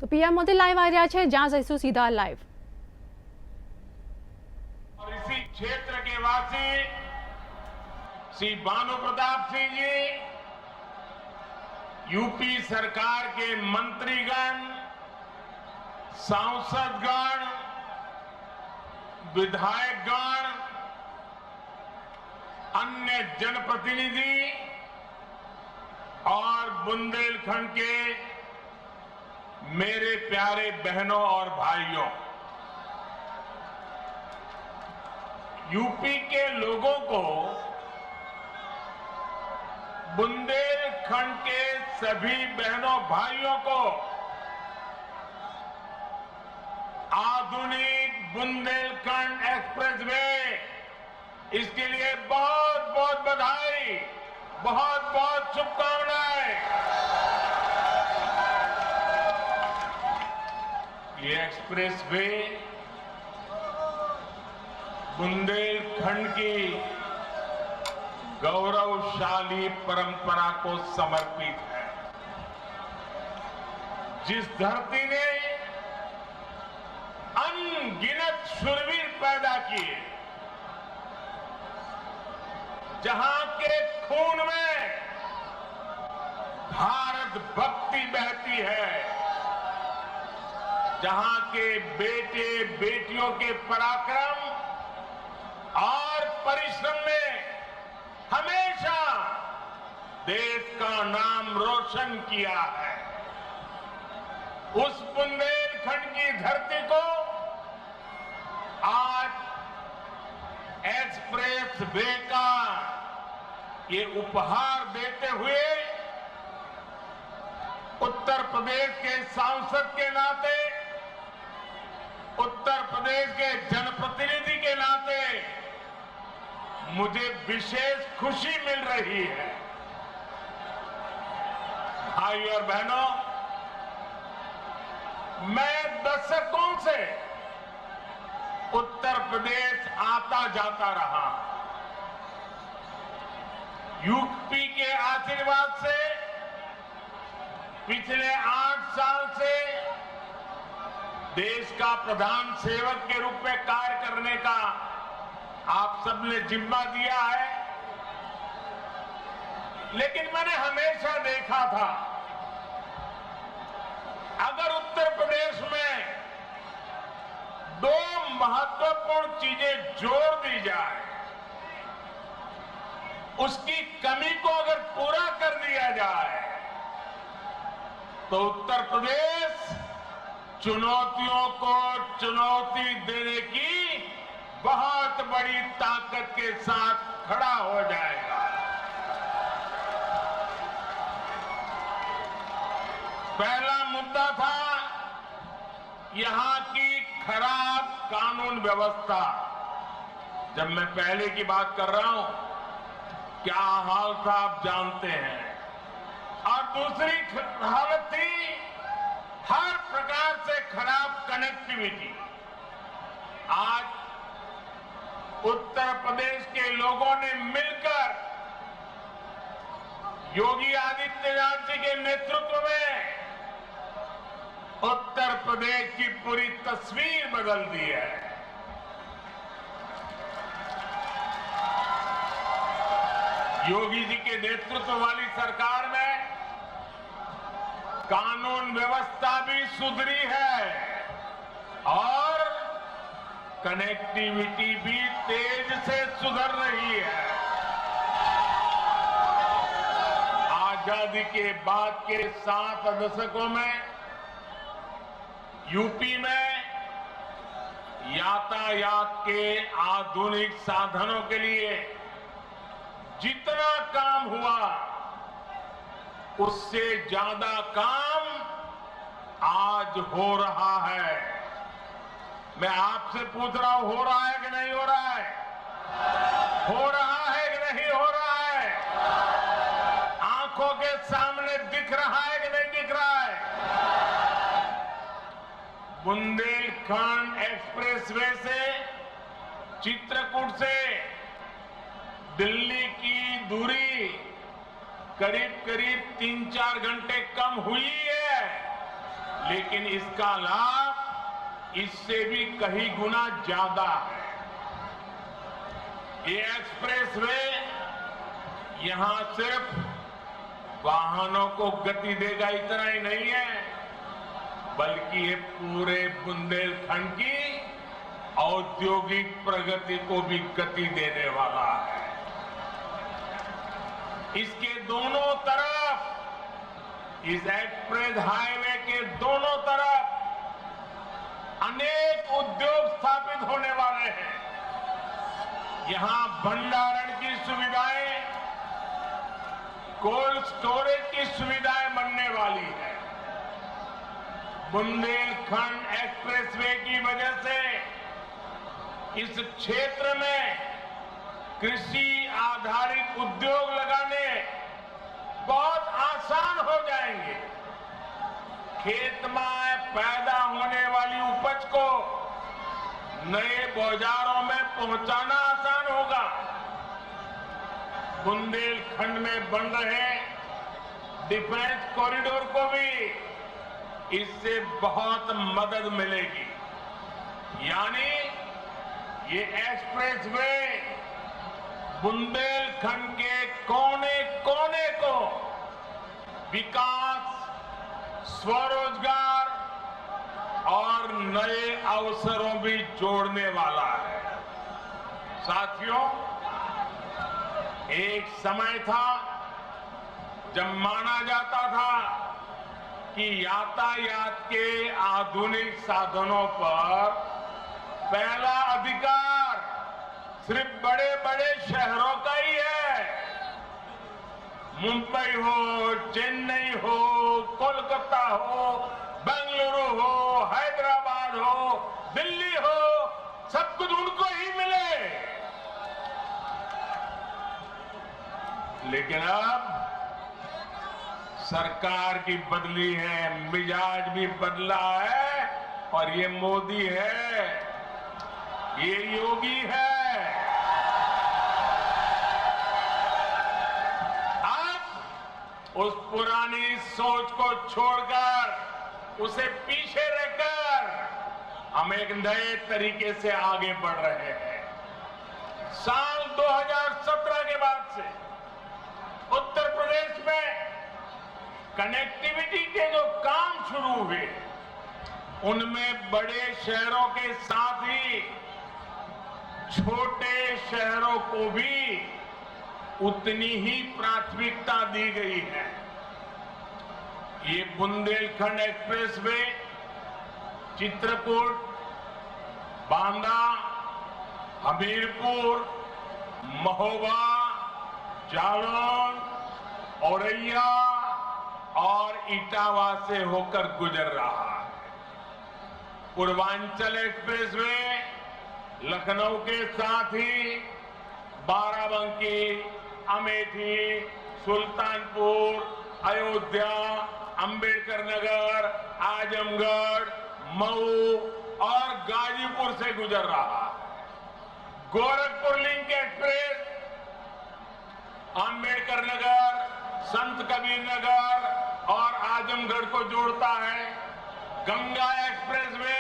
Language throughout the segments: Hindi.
તો પીએમ મોદી લાઈવ आ રહ્યા છે, જ્યાં જઈશું सीधा लाइव। और इसी क्षेत्र के वासी श्री भानु प्रताप सिंह जी, यूपी सरकार के मंत्रीगण, सांसदगण, विधायकगण, अन्य जनप्रतिनिधि और बुंदेलखंड के मेरे प्यारे बहनों और भाइयों, यूपी के लोगों को, बुंदेलखंड के सभी बहनों भाइयों को आधुनिक बुंदेलखंड एक्सप्रेसवे, इसके लिए बहुत बहुत बधाई, बहुत बहुत शुभकामनाएं। ये एक्सप्रेसवे बुंदेलखंड की गौरवशाली परंपरा को समर्पित है। जिस धरती ने अनगिनत शूरवीर पैदा किए, जहां के खून में भारत भक्ति बहती है, जहां के बेटे बेटियों के पराक्रम और परिश्रम में हमेशा देश का नाम रोशन किया है, उस बुंदेलखंड की धरती को आज एक्सप्रेस वे का ये उपहार देते हुए उत्तर प्रदेश के सांसद के नाते, उत्तर प्रदेश के जनप्रतिनिधि के नाते मुझे विशेष खुशी मिल रही है। भाइयों और बहनों, मैं दशकों से उत्तर प्रदेश आता जाता रहा। यूपी के आशीर्वाद से पिछले 8 साल से देश का प्रधान सेवक के रूप में कार्य करने का आप सबने जिम्मा दिया है। लेकिन मैंने हमेशा देखा था, अगर उत्तर प्रदेश में 2 महत्वपूर्ण चीजें जोड़ दी जाए, उसकी कमी को अगर पूरा कर दिया जाए, तो उत्तर प्रदेश चुनौतियों को चुनौती देने की बहुत बड़ी ताकत के साथ खड़ा हो जाएगा। पहला मुद्दा था यहां की खराब कानून व्यवस्था। जब मैं पहले की बात कर रहा हूं, क्या हाल था आप जानते हैं। और दूसरी हालत थी हर प्रकार से खराब कनेक्टिविटी। आज उत्तर प्रदेश के लोगों ने मिलकर योगी आदित्यनाथ जी के नेतृत्व में उत्तर प्रदेश की पूरी तस्वीर बदल दी है। योगी जी के नेतृत्व वाली सरकार में कानून व्यवस्था भी सुधरी है और कनेक्टिविटी भी तेज से सुधर रही है। आजादी के बाद के 7 दशकों में यूपी में यातायात के आधुनिक साधनों के लिए जितना काम हुआ, उससे ज्यादा काम आज हो रहा है। मैं आपसे पूछ रहा हूं, हो रहा है कि नहीं हो रहा है? हो रहा है कि नहीं हो रहा है? आंखों के सामने दिख रहा है कि नहीं दिख रहा है? बुंदेलखंड एक्सप्रेसवे से चित्रकूट से दिल्ली की दूरी करीब करीब 3-4 घंटे कम हुई है, लेकिन इसका लाभ इससे भी कई गुना ज्यादा है। ये एक्सप्रेसवे यहां सिर्फ वाहनों को गति देगा इतना ही नहीं है, बल्कि ये पूरे बुंदेलखंड की औद्योगिक प्रगति को भी गति देने वाला है। इसके दोनों तरफ, इस एक्सप्रेस हाईवे के दोनों तरफ अनेक उद्योग स्थापित होने वाले हैं। यहां भंडारण की सुविधाएं, कोल्ड स्टोरेज की सुविधाएं बनने वाली है। बुंदेलखंड एक्सप्रेसवे की वजह से इस क्षेत्र में कृषि आधारित उद्योग लगाने बहुत आसान हो जाएंगे। खेत में पैदा होने वाली उपज को नए बाजारों में पहुंचाना आसान होगा। बुंदेलखंड में बन रहे डिफेंस कॉरिडोर को भी इससे बहुत मदद मिलेगी। यानी ये एक्सप्रेसवे बुंदेलखंड के कोने कोने को विकास, स्वरोजगार और नए अवसरों भी जोड़ने वाला है। साथियों, एक समय था जब माना जाता था कि यातायात के आधुनिक साधनों पर पहला अधिकार सिर्फ बड़े बड़े शहरों का ही है। मुंबई हो, चेन्नई हो, कोलकाता हो, बेंगलुरु हो, हैदराबाद हो, दिल्ली हो, सब कुछ उनको ही मिले। लेकिन अब सरकार की बदली है, मिजाज भी बदला है, और ये मोदी है, ये योगी है। अब उस पुरानी सोच को छोड़कर, उसे पीछे रखकर हम एक नए तरीके से आगे बढ़ रहे हैं। साल 2017 के बाद से उत्तर प्रदेश में कनेक्टिविटी के जो काम शुरू हुए, उनमें बड़े शहरों के साथ ही छोटे शहरों को भी उतनी ही प्राथमिकता दी गई है। ये बुंदेलखंड एक्सप्रेसवे चित्रकूट, बांदा, हमीरपुर, महोबा, जालौन, औरैया और इटावा से होकर गुजर रहा है। पूर्वांचल एक्सप्रेसवे लखनऊ के साथ ही बाराबंकी, अमेठी, सुल्तानपुर, अयोध्या, अंबेडकर नगर, आजमगढ़, मऊ और गाजीपुर से गुजर रहा है। गोरखपुर लिंक एक्सप्रेस अंबेडकर नगर, संत कबीर नगर और आजमगढ़ को जोड़ता है। गंगा एक्सप्रेसवे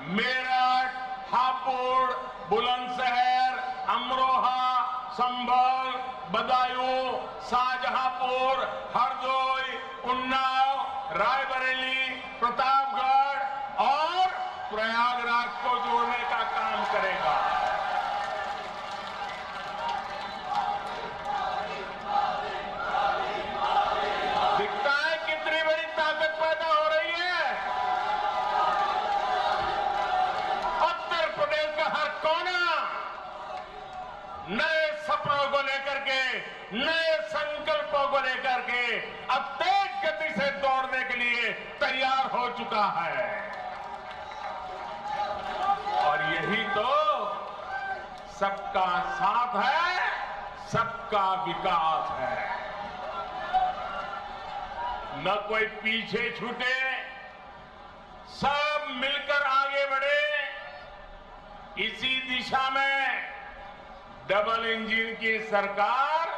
मेरठ, हापुड़, बुलंदशहर, अमरोहा, संभल, बदायूं, शाहजहांपुर, हरदोई, उन्नाव, रायबरेली, प्रतापगढ़ और प्रयागराज को जोड़ने का काम करेगा। दिखता है कितनी बड़ी ताकत पैदा हो रही है। उत्तर प्रदेश का हर कोना नए सपनों को लेकर के, नए संकल्पों को लेकर के अब तेज गति से दौड़ने के लिए तैयार हो चुका है। और यही तो सबका साथ है, सबका विकास है। न कोई पीछे छूटे, सब मिलकर आगे बढ़े। इसी दिशा में डबल इंजन की सरकार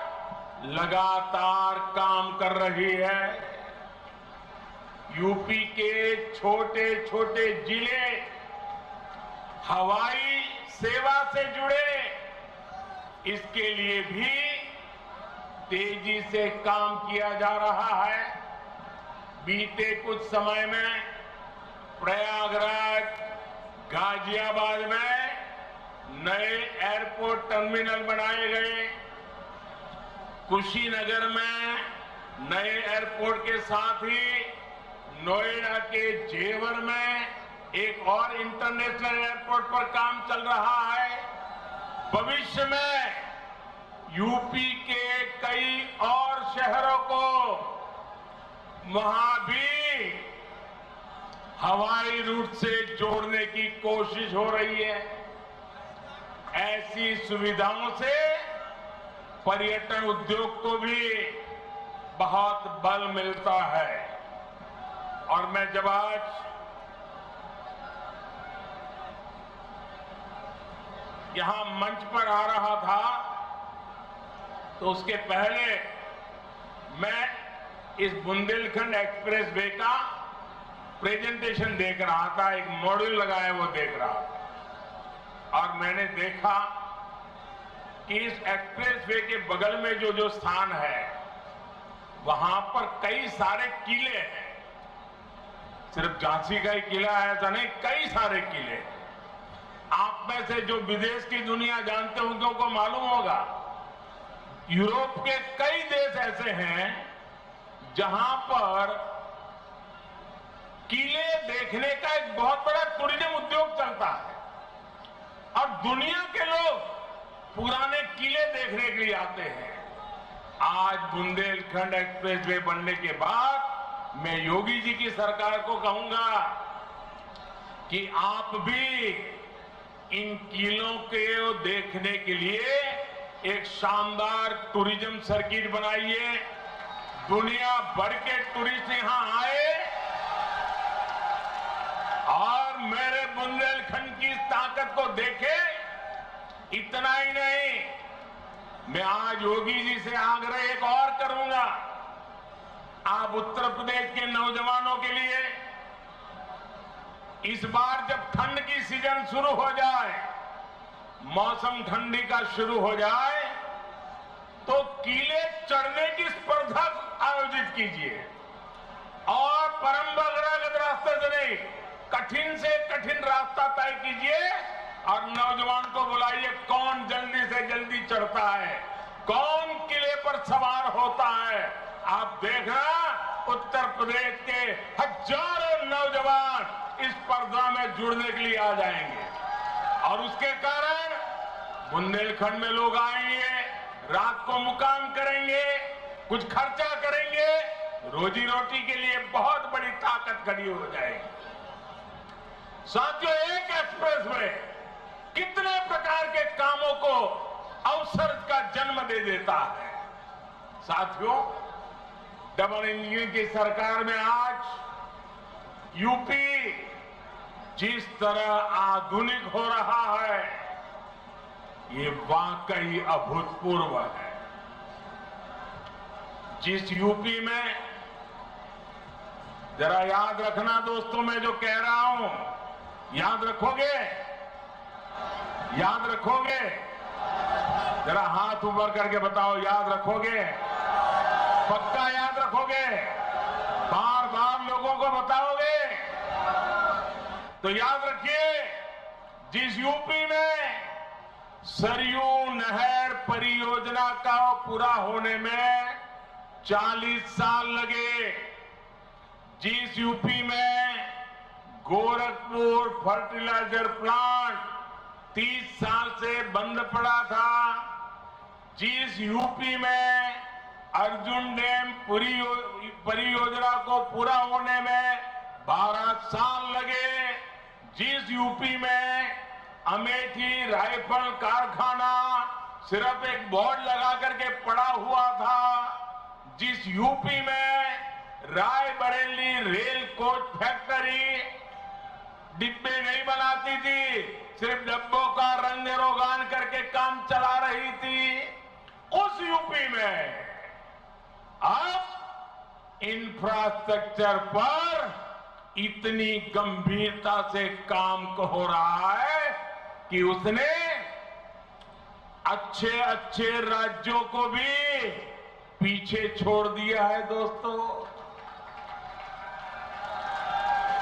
लगातार काम कर रही है। यूपी के छोटे छोटे जिले हवाई सेवा से जुड़े, इसके लिए भी तेजी से काम किया जा रहा है। बीते कुछ समय में प्रयागराज, गाजियाबाद में नए एयरपोर्ट टर्मिनल बनाए गए। कुशीनगर में नए एयरपोर्ट के साथ ही नोएडा के जेवर में एक और इंटरनेशनल एयरपोर्ट पर काम चल रहा है। भविष्य में यूपी के कई और शहरों को वहां भी हवाई रूट से जोड़ने की कोशिश हो रही है। ऐसी सुविधाओं से पर्यटन उद्योग को भी बहुत बल मिलता है। और मैं जब आज यहां मंच पर आ रहा था तो उसके पहले मैं इस बुंदेलखंड एक्सप्रेस वे का प्रेजेंटेशन देख रहा था, एक मॉड्यूल लगाया वो देख रहा था। और मैंने देखा कि इस एक्सप्रेस वे के बगल में जो स्थान है वहां पर कई सारे किले हैं। सिर्फ झांसी का ही किला है ऐसा नहीं, कई सारे किले। आप में से जो विदेश की दुनिया जानते होंगे उनको मालूम होगा, यूरोप के कई देश ऐसे हैं जहां पर किले देखने का एक बहुत बड़ा टूरिज्म उद्योग चलता है और दुनिया के लोग पुराने किले देखने के लिए आते हैं। आज बुंदेलखंड एक्सप्रेस वे बनने के बाद मैं योगी जी की सरकार को कहूंगा कि आप भी इन किलों को देखने के लिए एक शानदार टूरिज्म सर्किट बनाइए। दुनिया भर के टूरिस्ट यहां आए और मेरे बुंदेलखंड की ताकत को देखे। इतना ही नहीं, मैं आज योगी जी से आग्रह एक और करूंगा। आप उत्तर प्रदेश के नौजवानों के लिए इस बार जब ठंड की सीजन शुरू हो जाए, मौसम ठंडी का शुरू हो जाए, तो किले चढ़ने की स्पर्धा आयोजित कीजिए और परंपरागत रास्ते से नहीं, कठिन से कठिन रास्ता तय कीजिए और नौजवान को बुलाइए। कौन जल्दी से जल्दी चढ़ता है, कौन किले पर सवार होता है। आप देखना उत्तर प्रदेश के हजारों नौजवान इस स्पर्धा में जुड़ने के लिए आ जाएंगे और उसके कारण बुंदेलखंड में लोग आएंगे, रात को मुकाम करेंगे, कुछ खर्चा करेंगे, रोजी रोटी के लिए बहुत बड़ी ताकत खड़ी हो जाएगी। साथियों, एक एक्सप्रेस में कितने प्रकार के कामों को अवसर का जन्म दे देता है। साथियों, डबल इंजन की सरकार में आज यूपी जिस तरह आधुनिक हो रहा है, ये वाकई अभूतपूर्व है। जिस यूपी में, जरा याद रखना दोस्तों, मैं जो कह रहा हूं याद रखोगे? याद रखोगे? जरा हाथ ऊपर करके बताओ, याद रखोगे? पक्का याद रखोगे? बार बार लोगों को बताओगे? तो याद रखिए, जिस यूपी में सरयू नहर परियोजना का पूरा होने में 40 साल लगे, जिस यूपी में गोरखपुर फर्टिलाइजर प्लांट 30 साल से बंद पड़ा था, जिस यूपी में अर्जुन डैम परियोजना को पूरा होने में 12 साल लगे, जिस यूपी में अमेठी राइफल कारखाना सिर्फ एक बोर्ड लगा करके पड़ा हुआ था, जिस यूपी में रायबरेली रेल कोच फैक्ट्री डिब्बे नहीं बनाती थी, सिर्फ डब्बों का रंग रोगान करके काम चला रही थी, उस यूपी में अब इंफ्रास्ट्रक्चर पर इतनी गंभीरता से काम हो रहा है कि उसने अच्छे अच्छे राज्यों को भी पीछे छोड़ दिया है। दोस्तों,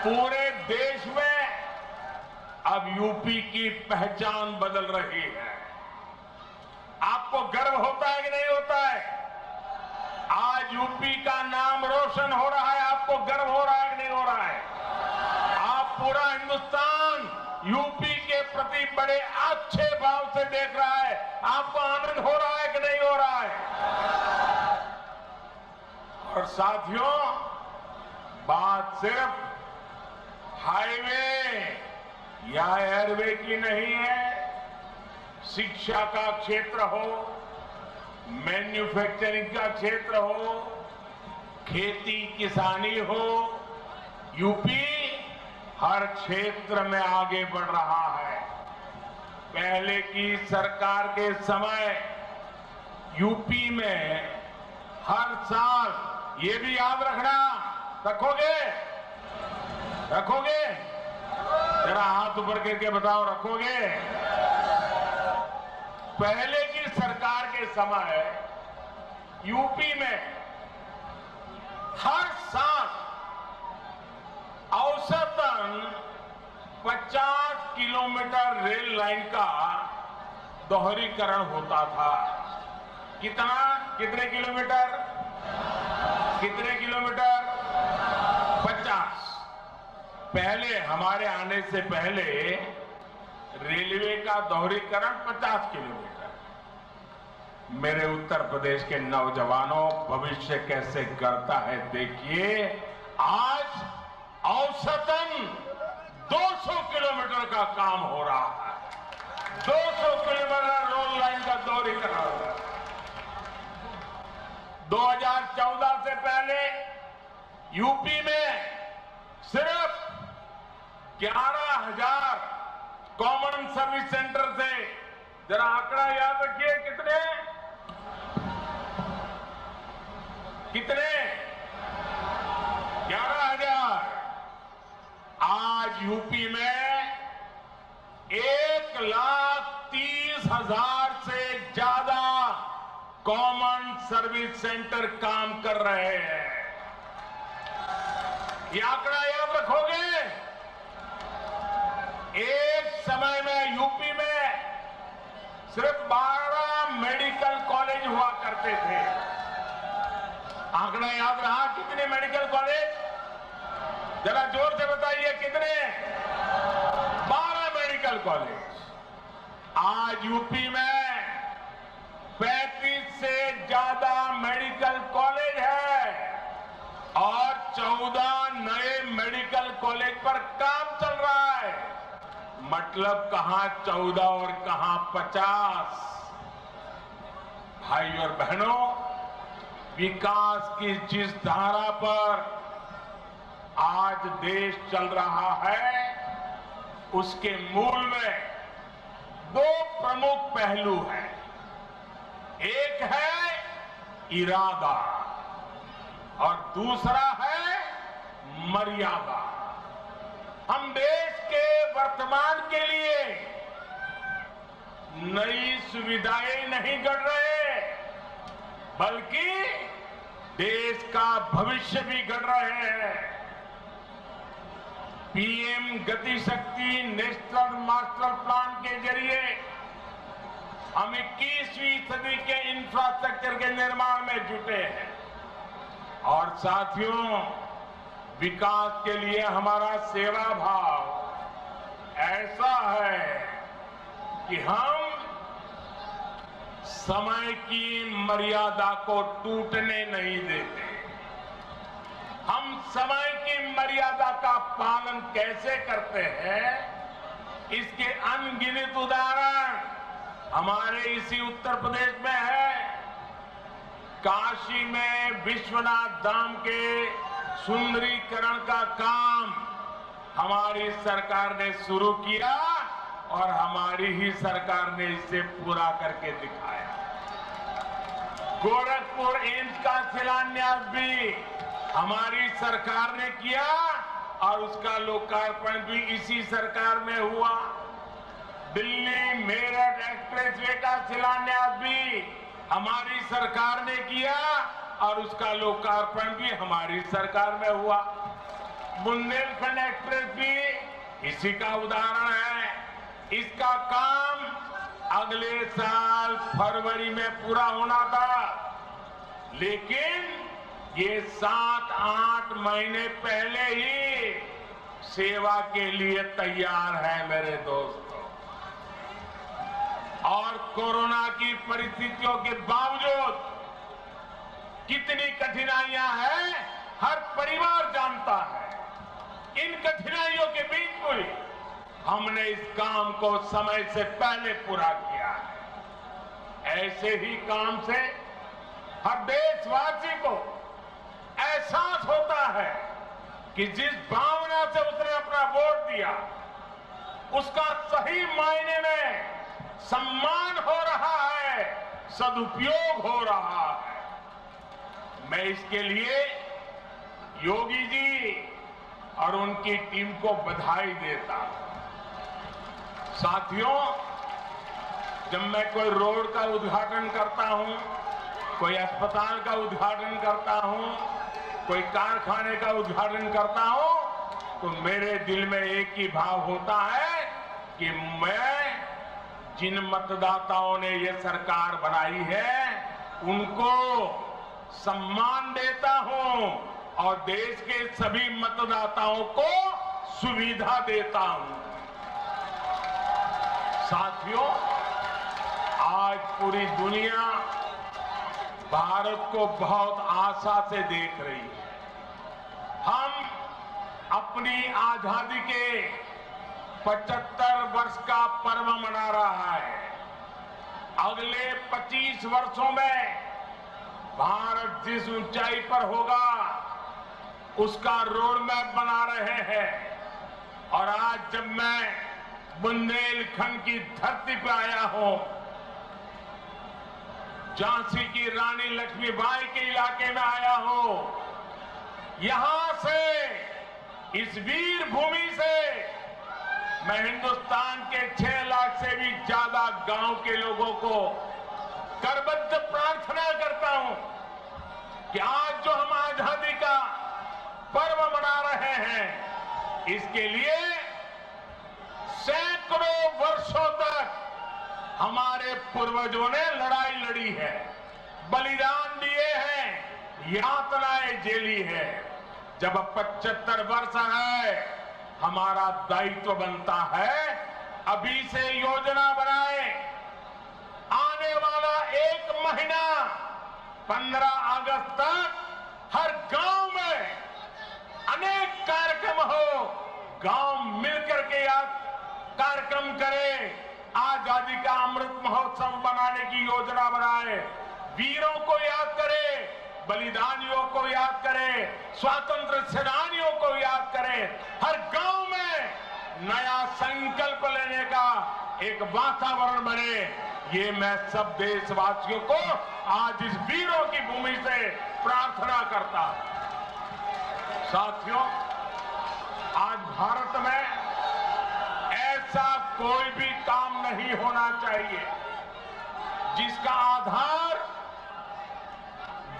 पूरे देश में अब यूपी की पहचान बदल रही है। आपको गर्व होता है कि नहीं होता है? आज यूपी का नाम रोशन हो रहा है। आपको गर्व हो रहा है कि नहीं हो रहा है? आप पूरा हिंदुस्तान यूपी के प्रति बड़े अच्छे भाव से देख रहा है। आपको आनंद हो रहा है कि नहीं हो रहा है? और साथियों, बात सिर्फ हाईवे या एयरवे की नहीं है। शिक्षा का क्षेत्र हो, मैन्युफैक्चरिंग का क्षेत्र हो, खेती किसानी हो, यूपी हर क्षेत्र में आगे बढ़ रहा है। पहले की सरकार के समय यूपी में हर साल, ये भी याद रखना, रखोगे? रखोगे? जरा हाथ ऊपर करके बताओ, रखोगे? पहले की सरकार के समय यूपी में हर साल औसतन 50 किलोमीटर रेल लाइन का दोहरीकरण होता था। कितने किलोमीटर? कितने किलोमीटर? 50। पहले, हमारे आने से पहले रेलवे का दोहरीकरण 50 किलोमीटर। मेरे उत्तर प्रदेश के नौजवानों, भविष्य कैसे गढ़ता है देखिए। आज औसतन 200 किलोमीटर का काम हो रहा है। 200 किलोमीटर रोड लाइन का दोहरीकरण हो रहा है। 2014 से पहले यूपी में सिर्फ 11,000 कॉमन सर्विस सेंटर थे। जरा आंकड़ा याद रखिए, कितने? 11,000। आज यूपी में 1,30,000 से ज्यादा कॉमन सर्विस सेंटर काम कर रहे हैं। ये आंकड़ा याद रखोगे? एक समय में यूपी में सिर्फ 12 मेडिकल कॉलेज हुआ करते थे। आंकड़ा याद रहा? कितने मेडिकल कॉलेज? जरा जोर से बताइए, कितने? 12 मेडिकल कॉलेज। आज यूपी में 35 से ज्यादा मेडिकल कॉलेज है और 14 नए मेडिकल कॉलेज पर काम चल रहा है। मतलब कहां 14 और कहां 50। भाई और बहनों, विकास की जिस धारा पर आज देश चल रहा है, उसके मूल में 2 प्रमुख पहलू हैं। एक है इरादा और दूसरा है मर्यादा। हम देश के वर्तमान के लिए नई सुविधाएं नहीं गढ़ रहे, बल्कि देश का भविष्य भी गढ़ रहे हैं। पीएम गति शक्ति नेशनल मास्टर प्लान के जरिए हम 21वीं सदी के इंफ्रास्ट्रक्चर के निर्माण में जुटे हैं। और साथियों, विकास के लिए हमारा सेवा भाव ऐसा है कि हम समय की मर्यादा को टूटने नहीं देते। हम समय की मर्यादा का पालन कैसे करते हैं, इसके अनगिनत उदाहरण हमारे इसी उत्तर प्रदेश में है। काशी में विश्वनाथ धाम के सुंदरीकरण का काम हमारी सरकार ने शुरू किया और हमारी ही सरकार ने इसे पूरा करके दिखाया। गोरखपुर एम्स का शिलान्यास भी हमारी सरकार ने किया और उसका लोकार्पण भी इसी सरकार में हुआ। दिल्ली मेरठ एक्सप्रेसवे का शिलान्यास भी हमारी सरकार ने किया और उसका लोकार्पण भी हमारी सरकार में हुआ। बुंदेलखंड एक्सप्रेस भी इसी का उदाहरण है। इसका काम अगले साल फरवरी में पूरा होना था, लेकिन ये 7-8 महीने पहले ही सेवा के लिए तैयार है मेरे दोस्तों। और कोरोना की परिस्थितियों के बावजूद कितनी कठिनाइयां हैं हर परिवार जानता है। इन कठिनाइयों के बीच भी हमने इस काम को समय से पहले पूरा किया है। ऐसे ही काम से हर देशवासी को एहसास होता है कि जिस भावना से उसने अपना वोट दिया उसका सही मायने में सम्मान हो रहा है, सदुपयोग हो रहा है। मैं इसके लिए योगी जी और उनकी टीम को बधाई देता हूं। साथियों, जब मैं कोई रोड का उद्घाटन करता हूं, कोई अस्पताल का उद्घाटन करता हूं, कोई कारखाने का उद्घाटन करता हूं, तो मेरे दिल में एक ही भाव होता है कि मैं जिन मतदाताओं ने ये सरकार बनाई है उनको सम्मान देता हूं और देश के सभी मतदाताओं को सुविधा देता हूं। साथियों, आज पूरी दुनिया भारत को बहुत आशा से देख रही है। हम अपनी आजादी के 75 वर्ष का पर्व मना रहा है। अगले 25 वर्षों में भारत जिस ऊंचाई पर होगा उसका रोड मैप बना रहे हैं। और आज जब मैं बुंदेलखंड की धरती पर आया हूं, झांसी की रानी लक्ष्मीबाई के इलाके में आया हूं, यहां से इस वीर भूमि से मैं हिंदुस्तान के 6 लाख से भी ज्यादा गांव के लोगों को करबद्ध प्रार्थना करता हूं कि आज जो हम आजादी का पर्व मना रहे हैं, इसके लिए सैकड़ों वर्षों तक हमारे पूर्वजों ने लड़ाई लड़ी है, बलिदान दिए हैं, यातनाएं झेली है। जब 75 वर्ष है, हमारा दायित्व बनता है अभी से योजना बनाए। आने वाला 1 महीना 15 अगस्त तक हर गांव में अनेक कार्यक्रम हो, गांव मिलकर के कार्यक्रम करें, आजादी का अमृत महोत्सव बनाने की योजना बनाए, वीरों को याद करें, बलिदानियों को याद करें, स्वतंत्र सेनानियों को याद करें। हर गांव में नया संकल्प लेने का एक वातावरण बने, ये मैं सब देशवासियों को आज इस वीरों की भूमि से प्रार्थना करता हूं। साथियों, आज भारत में ऐसा कोई भी काम नहीं होना चाहिए जिसका आधार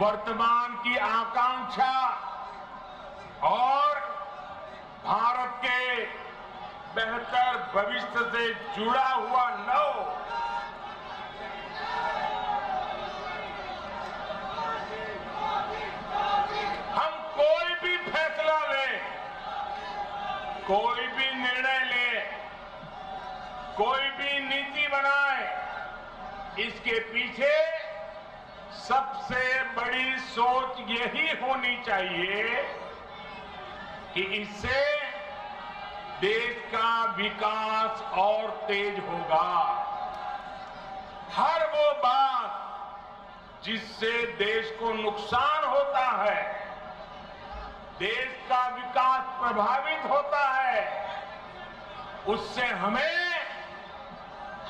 वर्तमान की आकांक्षा और भारत के बेहतर भविष्य से जुड़ा हुआ न हो। हम कोई भी फैसला लें, कोई भी निर्णय लें, कोई भी नीति बनाए, इसके पीछे सबसे बड़ी सोच यही होनी चाहिए कि इससे देश का विकास और तेज होगा। हर वो बात जिससे देश को नुकसान होता है, देश का विकास प्रभावित होता है, उससे हमें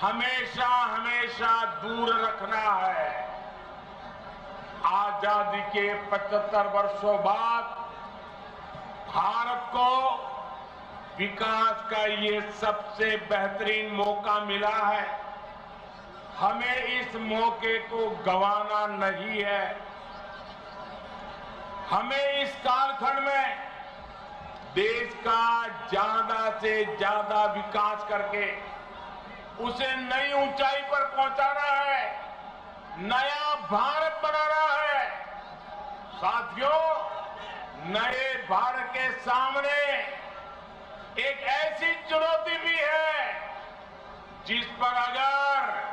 हमेशा हमेशा दूर रखना है। आजादी के 75 वर्षों बाद भारत को विकास का ये सबसे बेहतरीन मौका मिला है। हमें इस मौके को गंवाना नहीं है। हमें इस कालखंड में देश का ज्यादा से ज्यादा विकास करके उसे नई ऊंचाई पर पहुंचाना है, नया भारत बनाना है। साथियों, नए भारत के सामने एक ऐसी चुनौती भी है जिस पर अगर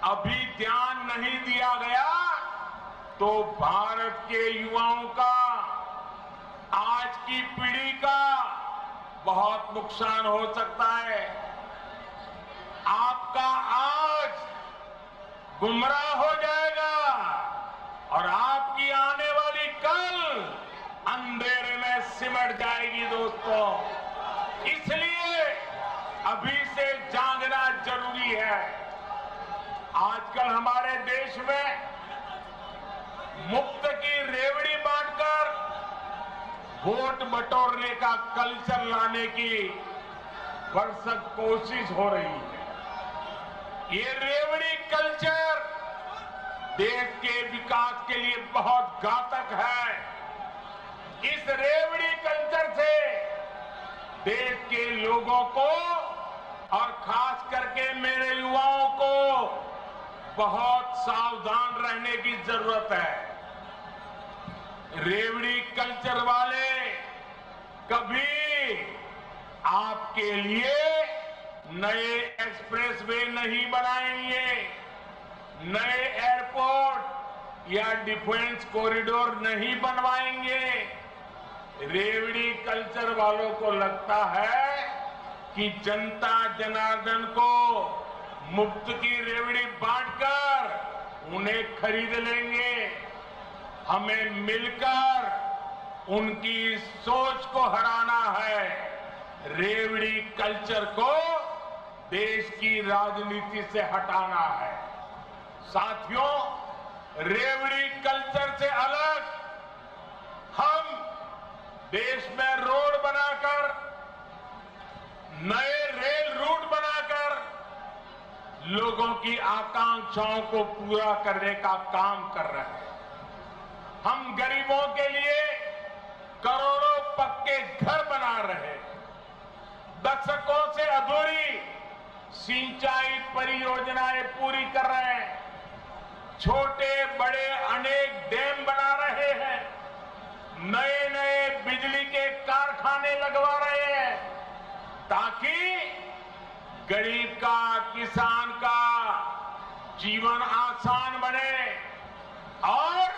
अभी ध्यान नहीं दिया गया तो भारत के युवाओं का, आज की पीढ़ी का बहुत नुकसान हो सकता है। आपका आज गुमराह हो जाएगा और आपकी आने वाली कल अंधेरे में सिमट जाएगी। दोस्तों, इसलिए अभी से जागना जरूरी है। आजकल हमारे देश में मुफ्त की रेवड़ी बांटकर वोट बटोरने का कल्चर लाने की भरसक कोशिश हो रही है। ये रेवड़ी कल्चर देश के विकास के लिए बहुत घातक है। इस रेवड़ी कल्चर से देश के लोगों को और खास करके मेरे युवाओं को बहुत सावधान रहने की जरूरत है। रेवड़ी कल्चर वाले कभी आपके लिए नए एक्सप्रेसवे नहीं बनाएंगे, नए एयरपोर्ट या डिफेंस कॉरिडोर नहीं बनवाएंगे। रेवड़ी कल्चर वालों को लगता है कि जनता जनार्दन को मुफ्त की रेवड़ी बांटकर उन्हें खरीद लेंगे। हमें मिलकर उनकी सोच को हराना है। रेवड़ी कल्चर को देश की राजनीति से हटाना है। साथियों, रेवड़ी कल्चर से अलग हम देश में रोड बनाकर, नए रेल रूट बनाकर लोगों की आकांक्षाओं को पूरा करने का काम कर रहे हैं। हम गरीबों के लिए करोड़ों पक्के घर बना रहे हैं। दशकों से अधूरी सिंचाई परियोजनाएं पूरी कर रहे हैं। छोटे बड़े अनेक डैम बना रहे हैं। नए नए बिजली के कारखाने लगवा रहे हैं ताकि गरीब का, किसान का जीवन आसान बने और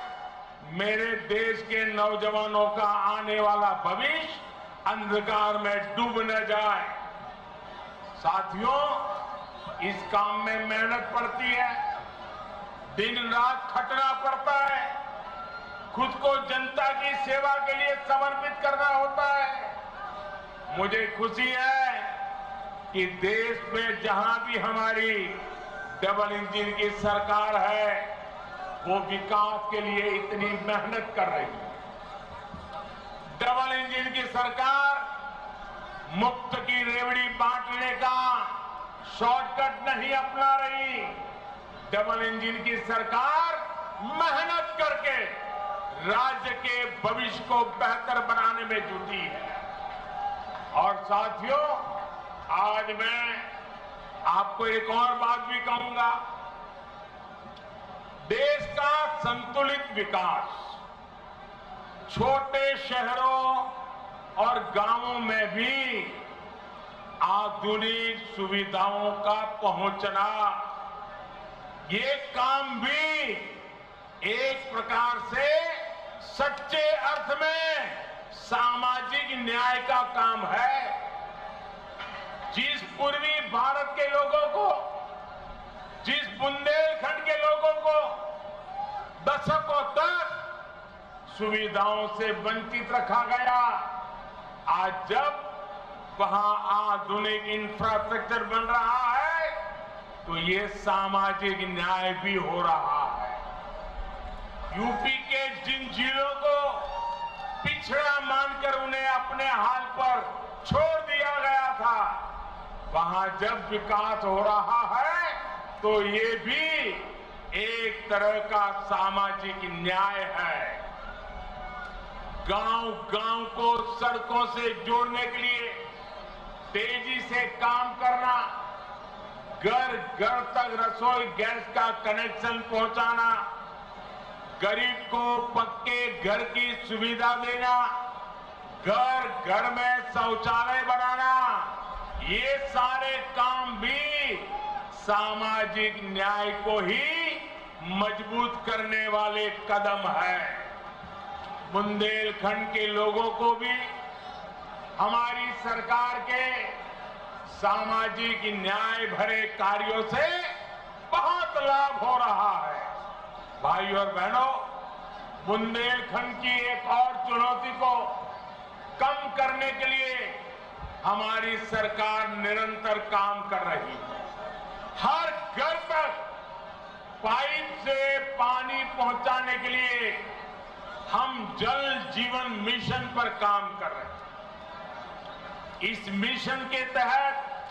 मेरे देश के नौजवानों का आने वाला भविष्य अंधकार में डूब न जाए। साथियों, इस काम में मेहनत पड़ती है, दिन रात खटना पड़ता है, खुद को जनता की सेवा के लिए समर्पित करना होता है। मुझे खुशी है कि देश में जहां भी हमारी डबल इंजन की सरकार है वो विकास के लिए इतनी मेहनत कर रही है। डबल इंजन की सरकार मुफ्त की रेवड़ी बांटने का शॉर्टकट नहीं अपना रही। डबल इंजन की सरकार मेहनत करके राज्य के भविष्य को बेहतर बनाने में जुटी है। और साथियों, आज मैं आपको एक और बात भी कहूंगा। देश का संतुलित विकास छोटे शहरों और गांवों में भी आधुनिक सुविधाओं का पहुंचना, ये काम भी एक प्रकार से सच्चे अर्थ में सामाजिक न्याय का काम है। जिस पूर्वी भारत के लोगों को, जिस बुंदेलखंड के लोगों को दशकों तक सुविधाओं से वंचित रखा गया, आज जब वहां आधुनिक इंफ्रास्ट्रक्चर बन रहा है तो ये सामाजिक न्याय भी हो रहा है। यूपी के जिन जिलों को पिछड़ा मानकर उन्हें अपने हाल पर छोड़ दिया गया था, वहां जब विकास हो रहा है तो ये भी एक तरह का सामाजिक न्याय है। गांव-गांव को सड़कों से जोड़ने के लिए तेजी से काम करना, घर-घर तक रसोई गैस का कनेक्शन पहुंचाना, गरीब को पक्के घर की सुविधा देना, घर-घर में शौचालय बनाना, ये सारे काम भी सामाजिक न्याय को ही मजबूत करने वाले कदम है। बुंदेलखंड के लोगों को भी हमारी सरकार के सामाजिक न्याय भरे कार्यों से बहुत लाभ हो रहा है। भाई और बहनों, बुंदेलखंड की एक और चुनौती को कम करने के लिए हमारी सरकार निरंतर काम कर रही है। हर घर तक पाइप से पानी पहुंचाने के लिए हम जल जीवन मिशन पर काम कर रहे हैं। इस मिशन के तहत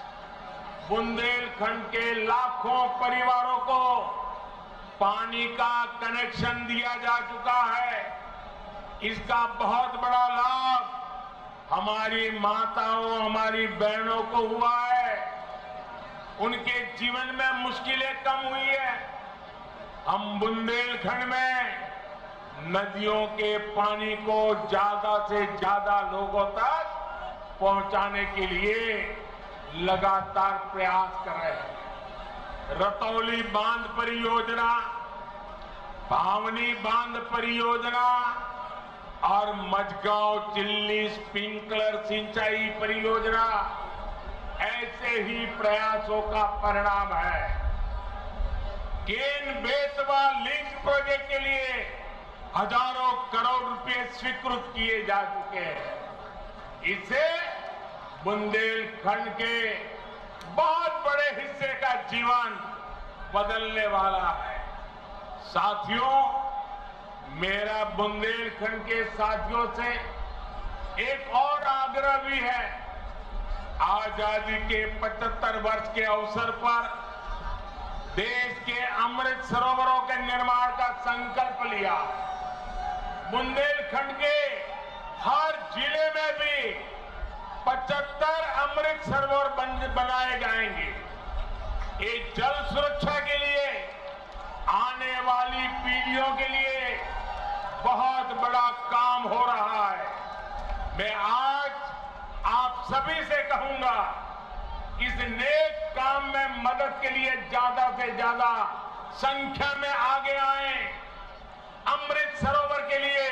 बुंदेलखंड के लाखों परिवारों को पानी का कनेक्शन दिया जा चुका है। इसका बहुत बड़ा लाभ हमारी माताओं, हमारी बहनों को हुआ है। उनके जीवन में मुश्किलें कम हुई है। हम बुंदेलखंड में नदियों के पानी को ज्यादा से ज्यादा लोगों तक पहुंचाने के लिए लगातार प्रयास कर रहे हैं। रतौली बांध परियोजना, भावनी बांध परियोजना और मझगांव चिल्ली स्प्रिंकलर सिंचाई परियोजना ऐसे ही प्रयासों का परिणाम है। केन बेतवा लिंक प्रोजेक्ट के लिए हजारों करोड़ रुपए स्वीकृत किए जा चुके हैं। इससे बुंदेलखंड के बहुत बड़े हिस्से का जीवन बदलने वाला है। साथियों, मेरा बुंदेलखंड के साथियों से एक और आग्रह भी है। आजादी के 75 वर्ष के अवसर पर देश के अमृत सरोवरों के निर्माण का संकल्प लिया। बुंदेलखंड के हर जिले में भी 75 अमृत सरोवर बनाए जाएंगे। ये जल सुरक्षा के लिए, आने वाली पीढ़ियों के लिए बहुत बड़ा काम हो रहा है। मैं आज आप सभी से कहूंगा, इस नेक काम में मदद के लिए ज्यादा से ज्यादा संख्या में आगे आए। अमृत सरोवर के लिए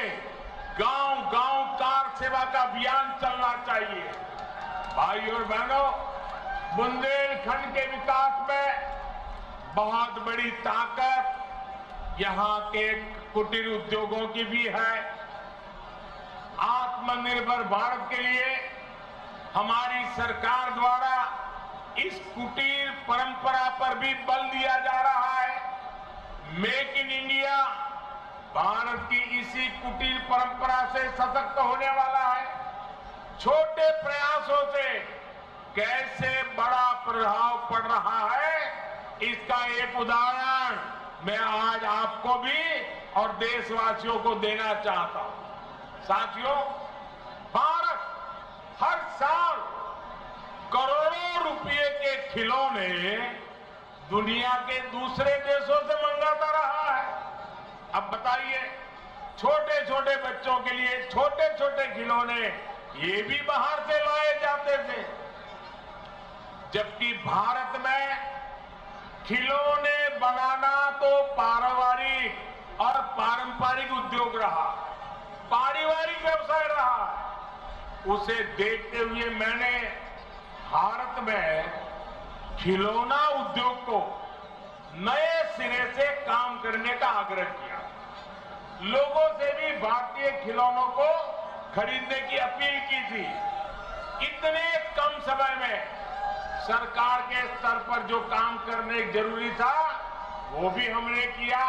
गांव-गांव कार सेवा का अभियान चलना चाहिए। भाई और बहनों, बुंदेलखंड के विकास में बहुत बड़ी ताकत यहां के कुटीर उद्योगों की भी है। आत्मनिर्भर भारत के लिए हमारी सरकार द्वारा इस कुटीर परंपरा पर भी बल दिया जा रहा है। मेक इन इंडिया भारत की इसी कुटीर परंपरा से सशक्त होने वाला है। छोटे प्रयासों से कैसे बड़ा प्रभाव पड़ रहा है, इसका एक उदाहरण मैं आज आपको भी और देशवासियों को देना चाहता हूं। साथियों, भारत हर साल करोड़ों रुपए के खिलौने दुनिया के दूसरे देशों से मंगाता रहा है। अब बताइए, छोटे छोटे बच्चों के लिए छोटे छोटे खिलौने ये भी बाहर से लाए जाते थे, जबकि भारत में खिलौने बनाना तो पारिवारिक और पारंपरिक उद्योग रहा, पारिवारिक व्यवसाय रहा। उसे देखते हुए मैंने भारत में खिलौना उद्योग को नए सिरे से काम करने का आग्रह किया। लोगों से भी भारतीय खिलौनों को खरीदने की अपील की थी। इतने कम समय में सरकार के स्तर पर जो काम करने जरूरी था वो भी हमने किया।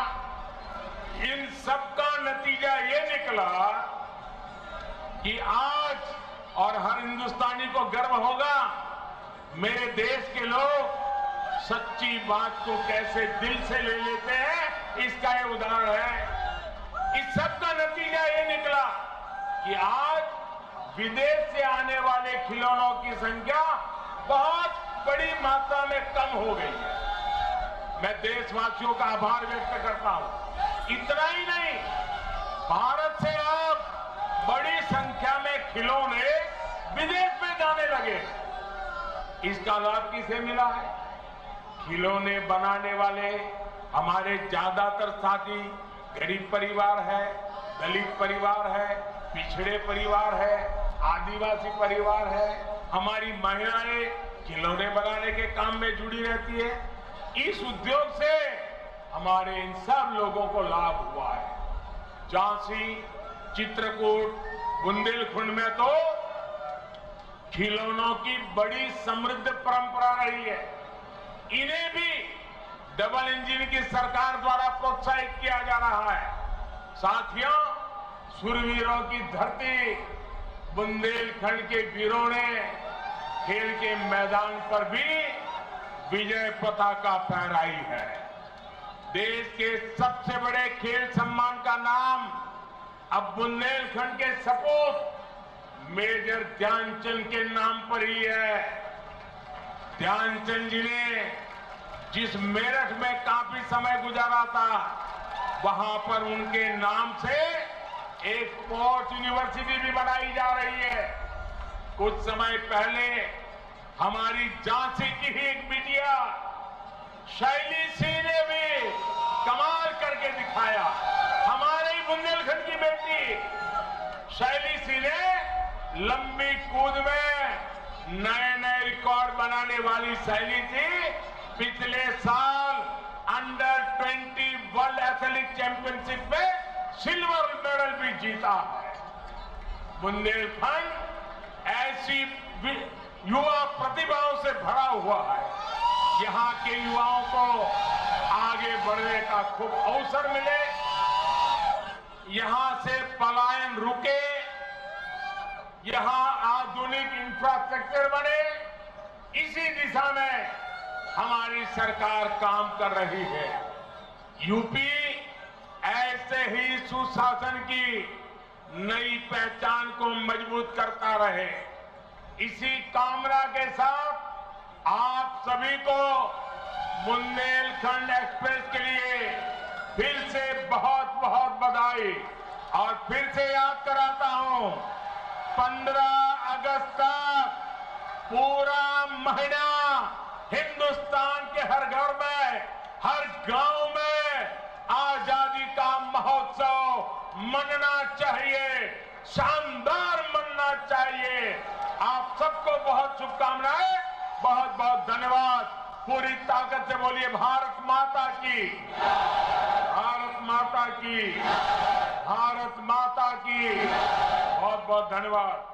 इन सबका नतीजा ये निकला कि आज और हर हिंदुस्तानी को गर्व होगा, मेरे देश के लोग सच्ची बात को कैसे दिल से ले लेते हैं, इसका ये उदाहरण है। इस सब का नतीजा ये निकला कि आज विदेश से आने वाले खिलौनों की संख्या बहुत बड़ी मात्रा में कम हो गई है। मैं देशवासियों का आभार व्यक्त करता हूं। इतना ही नहीं, भारत से अब बड़ी संख्या में खिलौने विदेश में जाने लगे। इसका लाभ किसे मिला है? खिलौने बनाने वाले हमारे ज्यादातर साथी गरीब परिवार है, दलित परिवार है, पिछड़े परिवार है, आदिवासी परिवार है। हमारी महिलाएं खिलौने बनाने के काम में जुड़ी रहती है। इस उद्योग से हमारे इन सब लोगों को लाभ हुआ है। झांसी, चित्रकूट, बुंदेलखंड में तो खिलौनों की बड़ी समृद्ध परंपरा रही है। इन्हें भी डबल इंजन की सरकार द्वारा प्रोत्साहित किया जा रहा है। साथियों, शूरवीरों की धरती बुंदेलखंड के वीरों ने खेल के मैदान पर भी विजय पताका फहराई है। देश के सबसे बड़े खेल सम्मान का नाम अब बुंदेलखंड के सपूत मेजर ध्यानचंद के नाम पर ही है। ध्यानचंद जी ने जिस मेरठ में काफी समय गुजारा था, वहां पर उनके नाम से एक स्पोर्ट्स यूनिवर्सिटी भी बनाई जा रही है। कुछ समय पहले हमारी झांसी की ही एक बिटिया शैली सिंह ने भी कमाल करके दिखाया। हमारे ही बुंदेलखंड की बेटी शैली सिंह ने लंबी कूद में नए नए रिकॉर्ड बनाने वाली शैली थी। पिछले साल अंडर 20 वर्ल्ड एथलेटिक चैंपियनशिप में सिल्वर मेडल भी जीता है। बुंदेलखंड ऐसी युवा प्रतिभाओं से भरा हुआ है। यहाँ के युवाओं को आगे बढ़ने का खूब अवसर मिले, यहाँ से पलायन रुके, यहाँ आधुनिक इंफ्रास्ट्रक्चर बने। इसी दिशा में हमारी सरकार काम कर रही है। यूपी ऐसे ही सुशासन की नई पहचान को मजबूत करता रहे। इसी कामना के साथ आप सभी को बुंदेलखंड एक्सप्रेस के लिए फिर से बहुत बहुत बधाई। और फिर से याद कराता हूं, 15 अगस्त तक पूरा महीना हिंदुस्तान के हर घर में, हर गांव में आजादी का महोत्सव मनना चाहिए, शानदार मनना चाहिए। आप सबको बहुत शुभकामनाएं, बहुत बहुत धन्यवाद। पूरी ताकत से बोलिए भारत माता की, भारत माता की, भारत माता की। बहुत बहुत धन्यवाद।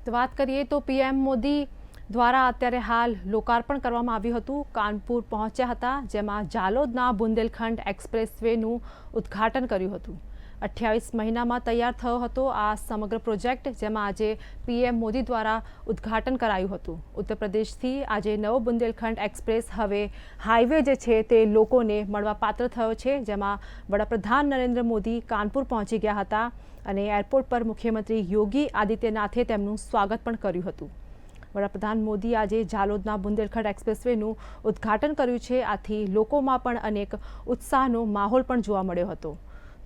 તો વાત કરીએ તો પીએમ મોદી દ્વારા અત્યારે હાલ લોકાર્પણ કરવામાં આવ્યું હતું। કાનપુર પહોંચ્યા હતા, જેમાં જાલોદના બુંદેલખંડ એક્સપ્રેસવેનું ઉદ્ઘાટન કર્યું હતું। 28 મહિનામાં તૈયાર થયો હતો આ સમગ્ર પ્રોજેક્ટ, જેમાં આજે પીએમ મોદી દ્વારા ઉદ્ઘાટન કરાયું હતું। ઉત્તર પ્રદેશથી આજે નવો બુંદેલખંડ એક્સપ્રેસ હવે હાઈવે જે છે તે લોકોને મળવા પાત્ર થયો છે, જેમાં વડાપ્રધાન નરેન્દ્ર મોદી કાનપુર પહોંચી ગયા હતા અને એરપોર્ટ પર મુખ્યમંત્રી યોગી આદિત્યનાથે તેમનું સ્વાગત પણ કર્યું હતું। વડાપ્રધાન મોદી આજે જાલોદના બુંદેલખંડ એક્સપ્રેસવેનું ઉદ્ઘાટન કર્યું છે। આથી લોકોમાં પણ અનેક ઉત્સાહનો માહોલ પણ જોવા મળ્યો હતો।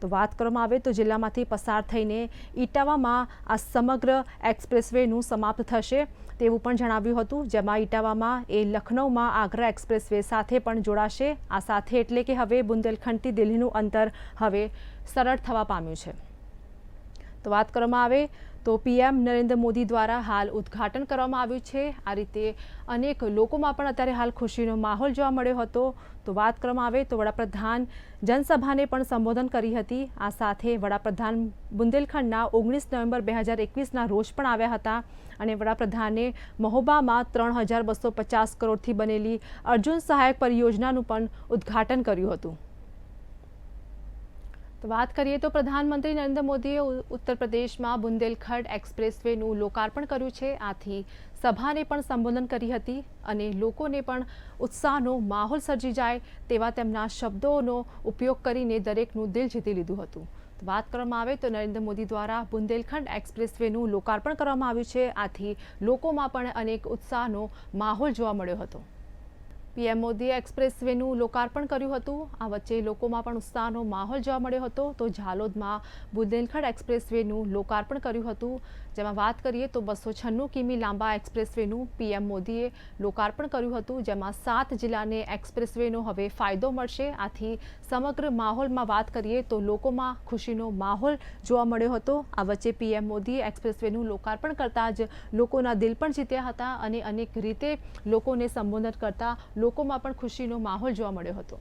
તો વાત કરવામાં આવે તો જિલ્લામાંથી પસાર થઈને ઇટાવામાં આ સમગ્ર એક્સપ્રેસવેનું સમાપ્ત થશે તેવું પણ જણાવ્યું હતું, જેમાં ઇટાવામાં એ લખનૌમાં આગ્રા એક્સપ્રેસવે સાથે પણ જોડાશે। આ સાથે એટલે કે હવે બુંદેલખંડથી દિલ્હીનું અંતર હવે સરળ થવા પામ્યું છે। તો વાત કરવામાં આવે તો પીએમ નરેન્દ્ર મોદી દ્વારા હાલ ઉદ્ઘાટન કરવામાં આવ્યું છે। આ રીતે અનેક લોકોમાં પણ અત્યારે હાલ ખુશીનો માહોલ જોવા મળ્યો હતો। તો વાત કરવામાં આવે તો વડાપ્રધાન જનસભાને પણ સંબોધન કરી હતી। આ સાથે વડાપ્રધાન બુંદેલખંડના 19 નવેમ્બર 2021ના રોજ પણ આવ્યા હતા અને વડાપ્રધાને મહોબામાં 3250 કરોડથી બનેલી અર્જુન સહાયક પરિયોજનાનું પણ ઉદ્ઘાટન કર્યું હતું। તો વાત કરીએ તો પ્રધાનમંત્રી નરેન્દ્ર મોદીએ ઉત્તર પ્રદેશમાં બુંદેલખંડ એક્સપ્રેસવેનું લોકાર્પણ કર્યું છે। આથી સભાને પણ સંબોધન કરી હતી અને લોકોને પણ ઉત્સાહનો માહોલ સર્જી જાય તેવા તેમના શબ્દોનો ઉપયોગ કરીને દરેકનું દિલ જીતી લીધું હતું। તો વાત કરવામાં આવે તો નરેન્દ્ર મોદી દ્વારા બુંદેલખંડ એક્સપ્રેસવેનું લોકાર્પણ કરવામાં આવ્યું છે। આથી લોકોમાં પણ અનેક ઉત્સાહનો માહોલ જોવા મળ્યો હતો। પીએમ મોદીએ એક્સપ્રેસવેનું લોકાર્પણ કર્યું હતું। આ વચ્ચે લોકોમાં પણ ઉત્સાહનો માહોલ જોવા મળ્યો હતો। તો ઝાલોદમાં બુંદેલખંડ એક્સપ્રેસવેનું લોકાર્પણ કર્યું હતું, જેમાં વાત કરીએ તો 296 કિમી લાંબા એક્સપ્રેસવેનું પીએમ મોદીએ લોકાર્પણ કર્યું હતું, જેમાં 7 જિલ્લાને એક્સપ્રેસવેનો હવે ફાયદો મળશે। આથી સમગ્ર માહોલમાં વાત કરીએ તો લોકોમાં ખુશીનો માહોલ જોવા મળ્યો હતો। આ વચ્ચે પીએમ મોદીએ એક્સપ્રેસવેનું લોકાર્પણ કરતાં જ લોકોના દિલ પણ જીત્યા હતા અને અનેક રીતે લોકોને સંબોધન કરતા લોકોમાં પણ ખુશીનો માહોલ જોવા મળ્યો હતો।